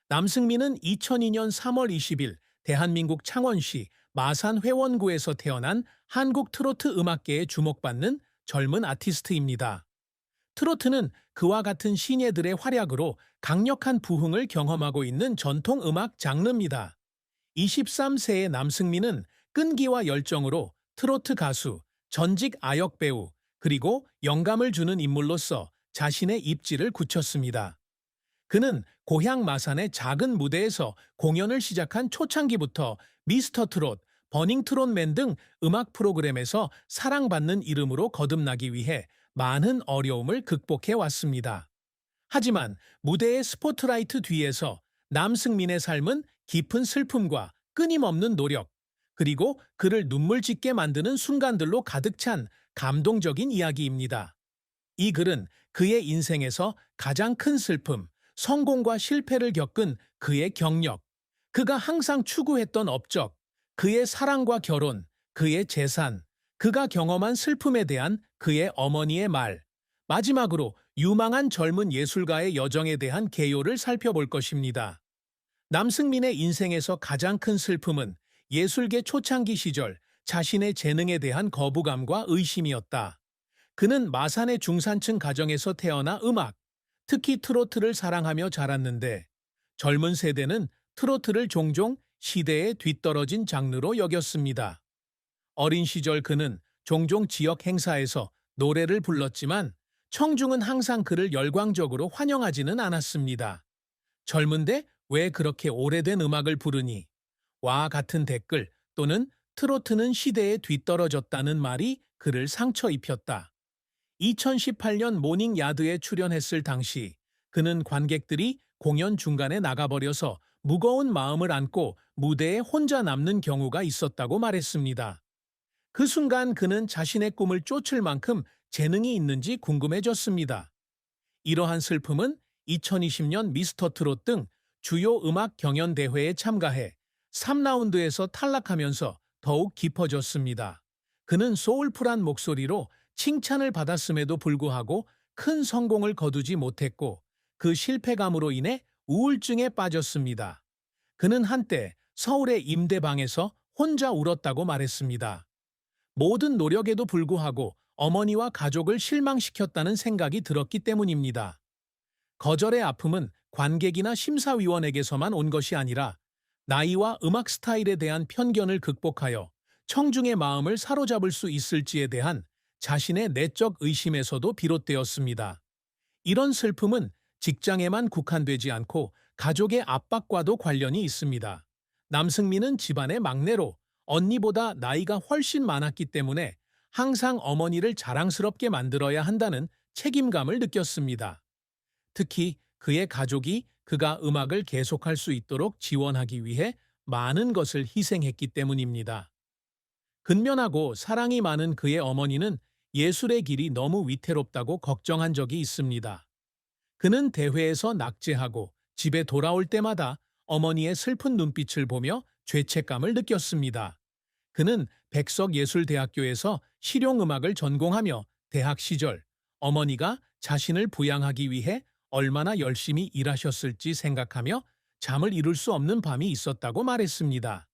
남승민은 2002년 3월 20일 대한민국 창원시 마산 회원구에서 태어난 한국 트로트 음악계에 주목받는 젊은 아티스트입니다. 트로트는 그와 같은 신예들의 활약으로 강력한 부흥을 경험하고 있는 전통 음악 장르입니다. 23세의 남승민은 끈기와 열정으로 트로트 가수, 전직 아역 배우, 그리고 영감을 주는 인물로서 자신의 입지를 굳혔습니다. 그는 고향 마산의 작은 무대에서 공연을 시작한 초창기부터 미스터 트롯, 버닝 트롯맨 등 음악 프로그램에서 사랑받는 이름으로 거듭나기 위해 많은 어려움을 극복해 왔습니다. 하지만 무대의 스포트라이트 뒤에서 남승민의 삶은 깊은 슬픔과 끊임없는 노력, 그리고 그를 눈물 짓게 만드는 순간들로 가득 찬 감동적인 이야기입니다. 이 글은 그의 인생에서 가장 큰 슬픔, 성공과 실패를 겪은 그의 경력, 그가 항상 추구했던 업적, 그의 사랑과 결혼, 그의 재산, 그가 경험한 슬픔에 대한 그의 어머니의 말, 마지막으로 유망한 젊은 예술가의 여정에 대한 개요를 살펴볼 것입니다. 남승민의 인생에서 가장 큰 슬픔은 예술계 초창기 시절 자신의 재능에 대한 거부감과 의심이었다. 그는 마산의 중산층 가정에서 태어나 음악, 특히 트로트를 사랑하며 자랐는데 젊은 세대는 트로트를 종종 시대에 뒤떨어진 장르로 여겼습니다. 어린 시절 그는 종종 지역 행사에서 노래를 불렀지만 청중은 항상 그를 열광적으로 환영하지는 않았습니다. 젊은데 왜 그렇게 오래된 음악을 부르니? 와 같은 댓글 또는 트로트는 시대에 뒤떨어졌다는 말이 그를 상처 입혔다. 2018년 모닝 야드에 출연했을 당시 그는 관객들이 공연 중간에 나가버려서 무거운 마음을 안고 무대에 혼자 남는 경우가 있었다고 말했습니다. 그 순간 그는 자신의 꿈을 쫓을 만큼 재능이 있는지 궁금해졌습니다. 이러한 슬픔은 2020년 미스터 트롯 등 주요 음악 경연 대회에 참가해 3라운드에서 탈락하면서 더욱 깊어졌습니다. 그는 소울풀한 목소리로 칭찬을 받았음에도 불구하고 큰 성공을 거두지 못했고 그 실패감으로 인해 우울증에 빠졌습니다. 그는 한때 서울의 임대방에서 혼자 울었다고 말했습니다. 모든 노력에도 불구하고 어머니와 가족을 실망시켰다는 생각이 들었기 때문입니다. 거절의 아픔은 관객이나 심사위원에게서만 온 것이 아니라 나이와 음악 스타일에 대한 편견을 극복하여 청중의 마음을 사로잡을 수 있을지에 대한 자신의 내적 의심에서도 비롯되었습니다. 이런 슬픔은 직장에만 국한되지 않고 가족의 압박과도 관련이 있습니다. 남승민은 집안의 막내로 언니보다 나이가 훨씬 많았기 때문에 항상 어머니를 자랑스럽게 만들어야 한다는 책임감을 느꼈습니다. 특히 그의 가족이 그가 음악을 계속할 수 있도록 지원하기 위해 많은 것을 희생했기 때문입니다. 근면하고 사랑이 많은 그의 어머니는 예술의 길이 너무 위태롭다고 걱정한 적이 있습니다. 그는 대회에서 낙제하고 집에 돌아올 때마다 어머니의 슬픈 눈빛을 보며 죄책감을 느꼈습니다. 그는 백석예술대학교에서 실용음악을 전공하며 대학 시절 어머니가 자신을 부양하기 위해 얼마나 열심히 일하셨을지 생각하며 잠을 이룰 수 없는 밤이 있었다고 말했습니다.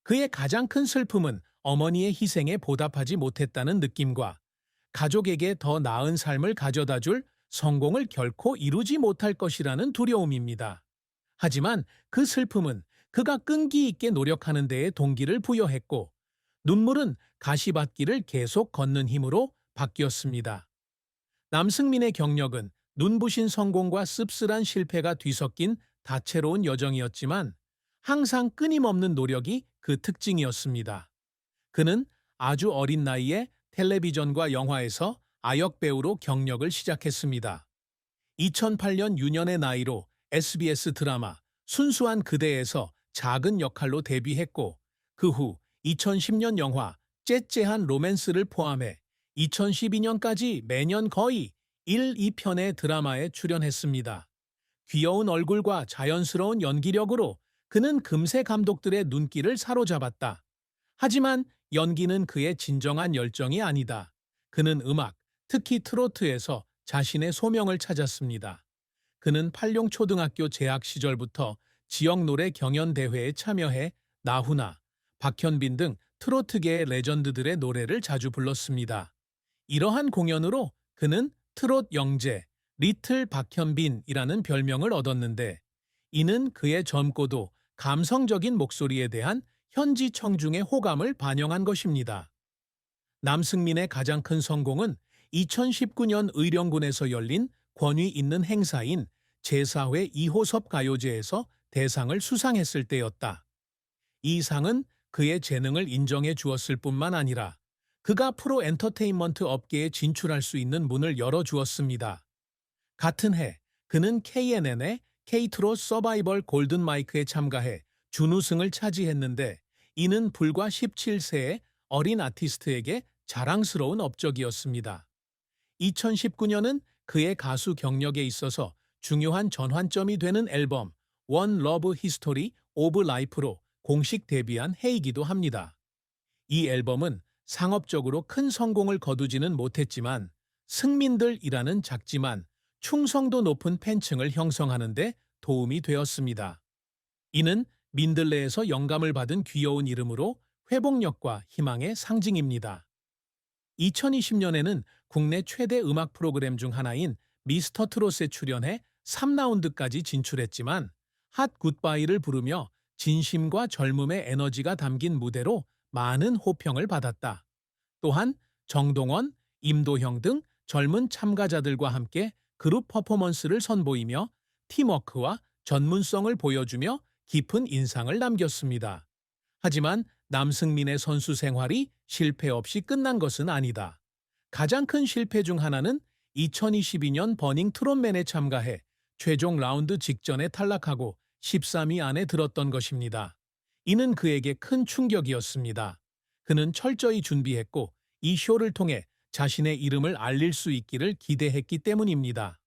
그의 가장 큰 슬픔은 어머니의 희생에 보답하지 못했다는 느낌과 가족에게 더 나은 삶을 가져다 줄 성공을 결코 이루지 못할 것이라는 두려움입니다. 하지만 그 슬픔은 그가 끈기 있게 노력하는 데에 동기를 부여했고 눈물은 가시밭길을 계속 걷는 힘으로 바뀌었습니다. 남승민의 경력은 눈부신 성공과 씁쓸한 실패가 뒤섞인 다채로운 여정이었지만 항상 끊임없는 노력이 그 특징이었습니다. 그는 아주 어린 나이에 텔레비전과 영화에서 아역 배우로 경력을 시작했습니다. 2008년 유년의 나이로 SBS 드라마 순수한 그대에서 작은 역할로 데뷔했고 그 후 2010년 영화 째째한 로맨스를 포함해 2012년까지 매년 거의 1, 2편의 드라마에 출연했습니다. 귀여운 얼굴과 자연스러운 연기력으로 그는 금세 감독들의 눈길을 사로잡았다. 하지만 연기는 그의 진정한 열정이 아니다. 그는 음악, 특히 트로트에서 자신의 소명을 찾았습니다. 그는 팔룡초등학교 재학 시절부터 지역 노래 경연 대회에 참여해 나훈아, 박현빈 등 트로트계의 레전드들의 노래를 자주 불렀습니다. 이러한 공연으로 그는 트롯 영재, 리틀 박현빈이라는 별명을 얻었는데, 이는 그의 젊고도 감성적인 목소리에 대한 현지 청중의 호감을 반영한 것입니다. 남승민의 가장 큰 성공은 2019년 의령군에서 열린 권위 있는 행사인 제4회 이호섭 가요제에서 대상을 수상했을 때였다. 이 상은 그의 재능을 인정해 주었을 뿐만 아니라 그가 프로 엔터테인먼트 업계에 진출할 수 있는 문을 열어주었습니다. 같은 해 그는 KNN의 K트롯 서바이벌 골든 마이크에 참가해 준우승을 차지했는데, 이는 불과 17세의 어린 아티스트에게 자랑스러운 업적이었습니다. 2019년은 그의 가수 경력에 있어서 중요한 전환점이 되는 앨범 원 러브 히스토리 오브 라이프로 공식 데뷔한 해이기도 합니다. 이 앨범은 상업적으로 큰 성공을 거두지는 못했지만 승민들이라는 작지만 충성도 높은 팬층을 형성하는 데 도움이 되었습니다. 이는 민들레에서 영감을 받은 귀여운 이름으로 회복력과 희망의 상징입니다. 2020년에는 국내 최대 음악 프로그램 중 하나인 미스터 트롯에 출연해 3라운드까지 진출했지만 핫 굿바이를 부르며 진심과 젊음의 에너지가 담긴 무대로 많은 호평을 받았다. 또한 정동원, 임도형 등 젊은 참가자들과 함께 그룹 퍼포먼스를 선보이며 팀워크와 전문성을 보여주며 깊은 인상을 남겼습니다. 하지만 남승민의 선수 생활이 실패 없이 끝난 것은 아니다. 가장 큰 실패 중 하나는 2022년 버닝 트롯맨에 참가해 최종 라운드 직전에 탈락하고 13위 안에 들었던 것입니다. 이는 그에게 큰 충격이었습니다. 그는 철저히 준비했고 이 쇼를 통해 자신의 이름을 알릴 수 있기를 기대했기 때문입니다.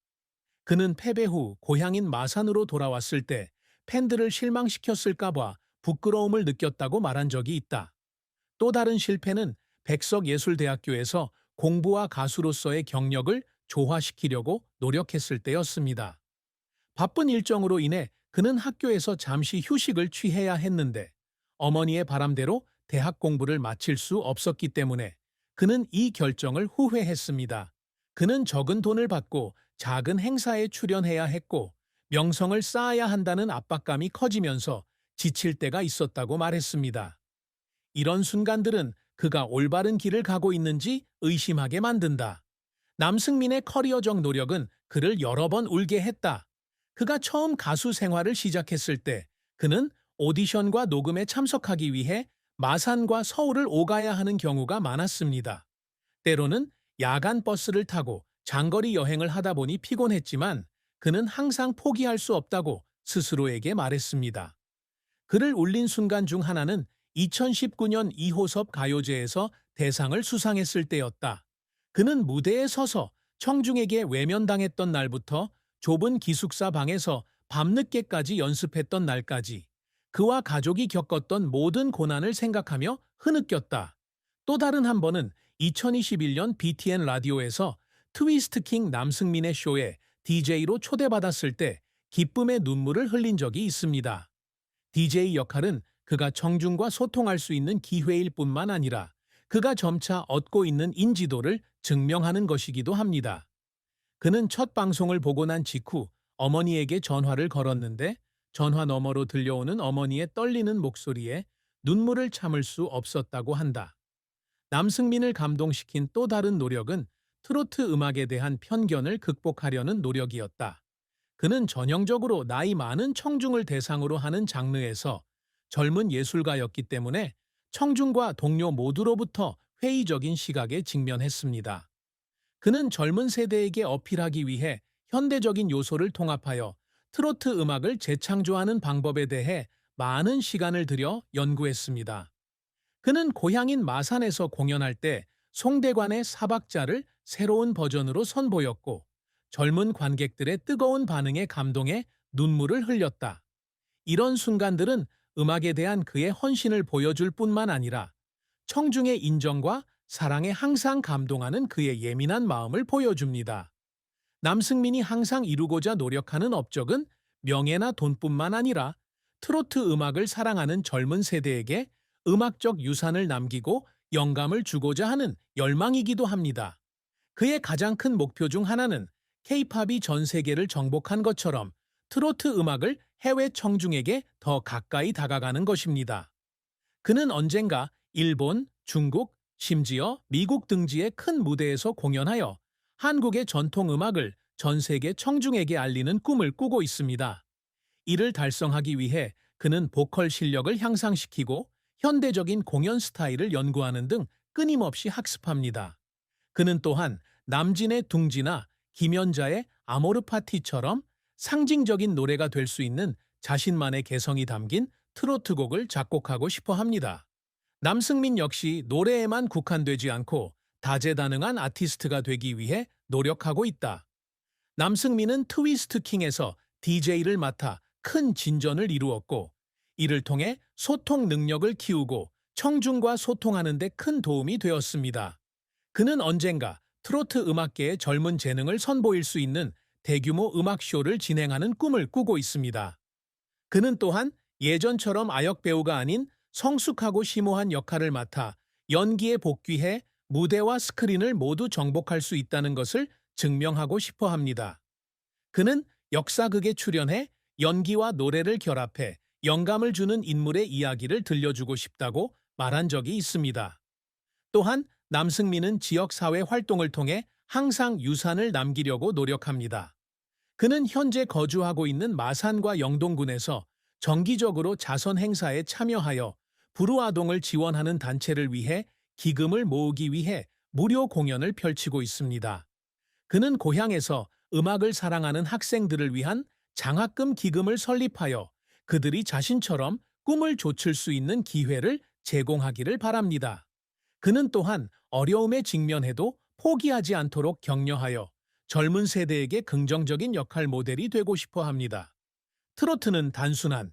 그는 패배 후 고향인 마산으로 돌아왔을 때 팬들을 실망시켰을까 봐 부끄러움을 느꼈다고 말한 적이 있다. 또 다른 실패는 백석예술대학교에서 공부와 가수로서의 경력을 조화시키려고 노력했을 때였습니다. 바쁜 일정으로 인해 그는 학교에서 잠시 휴식을 취해야 했는데 어머니의 바람대로 대학 공부를 마칠 수 없었기 때문에 그는 이 결정을 후회했습니다. 그는 적은 돈을 받고 작은 행사에 출연해야 했고 명성을 쌓아야 한다는 압박감이 커지면서 지칠 때가 있었다고 말했습니다. 이런 순간들은 그가 올바른 길을 가고 있는지 의심하게 만든다. 남승민의 커리어적 노력은 그를 여러 번 울게 했다. 그가 처음 가수 생활을 시작했을 때 그는 오디션과 녹음에 참석하기 위해 마산과 서울을 오가야 하는 경우가 많았습니다. 때로는 야간 버스를 타고 장거리 여행을 하다 보니 피곤했지만 그는 항상 포기할 수 없다고 스스로에게 말했습니다. 그를 울린 순간 중 하나는 2019년 이호섭 가요제에서 대상을 수상했을 때였다. 그는 무대에 서서 청중에게 외면당했던 날부터 좁은 기숙사 방에서 밤늦게까지 연습했던 날까지 그와 가족이 겪었던 모든 고난을 생각하며 흐느꼈다. 또 다른 한 번은 2021년 BTN 라디오에서 트위스트 킹 남승민의 쇼에 DJ로 초대받았을 때 기쁨의 눈물을 흘린 적이 있습니다. DJ 역할은 그가 청중과 소통할 수 있는 기회일 뿐만 아니라 그가 점차 얻고 있는 인지도를 증명하는 것이기도 합니다. 그는 첫 방송을 보고 난 직후 어머니에게 전화를 걸었는데 전화 너머로 들려오는 어머니의 떨리는 목소리에 눈물을 참을 수 없었다고 한다. 남승민을 감동시킨 또 다른 노력은 트로트 음악에 대한 편견을 극복하려는 노력이었다. 그는 전형적으로 나이 많은 청중을 대상으로 하는 장르에서 젊은 예술가였기 때문에 청중과 동료 모두로부터 회의적인 시각에 직면했습니다. 그는 젊은 세대에게 어필하기 위해 현대적인 요소를 통합하여 트로트 음악을 재창조하는 방법에 대해 많은 시간을 들여 연구했습니다. 그는 고향인 마산에서 공연할 때 송대관의 사박자를 새로운 버전으로 선보였고 젊은 관객들의 뜨거운 반응에 감동해 눈물을 흘렸다. 이런 순간들은 음악에 대한 그의 헌신을 보여줄 뿐만 아니라 청중의 인정과 사랑에 항상 감동하는 그의 예민한 마음을 보여줍니다. 남승민이 항상 이루고자 노력하는 업적은 명예나 돈뿐만 아니라 트로트 음악을 사랑하는 젊은 세대에게 음악적 유산을 남기고 영감을 주고자 하는 열망이기도 합니다. 그의 가장 큰 목표 중 하나는 케이팝이 전 세계를 정복한 것처럼 트로트 음악을 해외 청중에게 더 가까이 다가가는 것입니다. 그는 언젠가 일본, 중국, 심지어 미국 등지의 큰 무대에서 공연하여 한국의 전통 음악을 전 세계 청중에게 알리는 꿈을 꾸고 있습니다. 이를 달성하기 위해 그는 보컬 실력을 향상시키고 현대적인 공연 스타일을 연구하는 등 끊임없이 학습합니다. 그는 또한 남진의 둥지나 김연자의 아모르 파티처럼 상징적인 노래가 될 수 있는 자신만의 개성이 담긴 트로트곡을 작곡하고 싶어 합니다. 남승민 역시 노래에만 국한되지 않고 다재다능한 아티스트가 되기 위해 노력하고 있다. 남승민은 트위스트 킹에서 DJ를 맡아 큰 진전을 이루었고, 이를 통해 소통 능력을 키우고 청중과 소통하는 데 큰 도움이 되었습니다. 그는 언젠가 트로트 음악계의 젊은 재능을 선보일 수 있는 대규모 음악쇼를 진행하는 꿈을 꾸고 있습니다. 그는 또한 예전처럼 아역 배우가 아닌 성숙하고 심오한 역할을 맡아 연기에 복귀해 무대와 스크린을 모두 정복할 수 있다는 것을 증명하고 싶어 합니다. 그는 역사극에 출연해 연기와 노래를 결합해 영감을 주는 인물의 이야기를 들려주고 싶다고 말한 적이 있습니다. 또한 남승민은 지역사회 활동을 통해 항상 유산을 남기려고 노력합니다. 그는 현재 거주하고 있는 마산과 영동군에서 정기적으로 자선 행사에 참여하여 불우아동을 지원하는 단체를 위해 기금을 모으기 위해 무료 공연을 펼치고 있습니다. 그는 고향에서 음악을 사랑하는 학생들을 위한 장학금 기금을 설립하여 그들이 자신처럼 꿈을 좇을 수 있는 기회를 제공하기를 바랍니다. 그는 또한 어려움에 직면해도 포기하지 않도록 격려하여 젊은 세대에게 긍정적인 역할 모델이 되고 싶어 합니다. 트로트는 단순한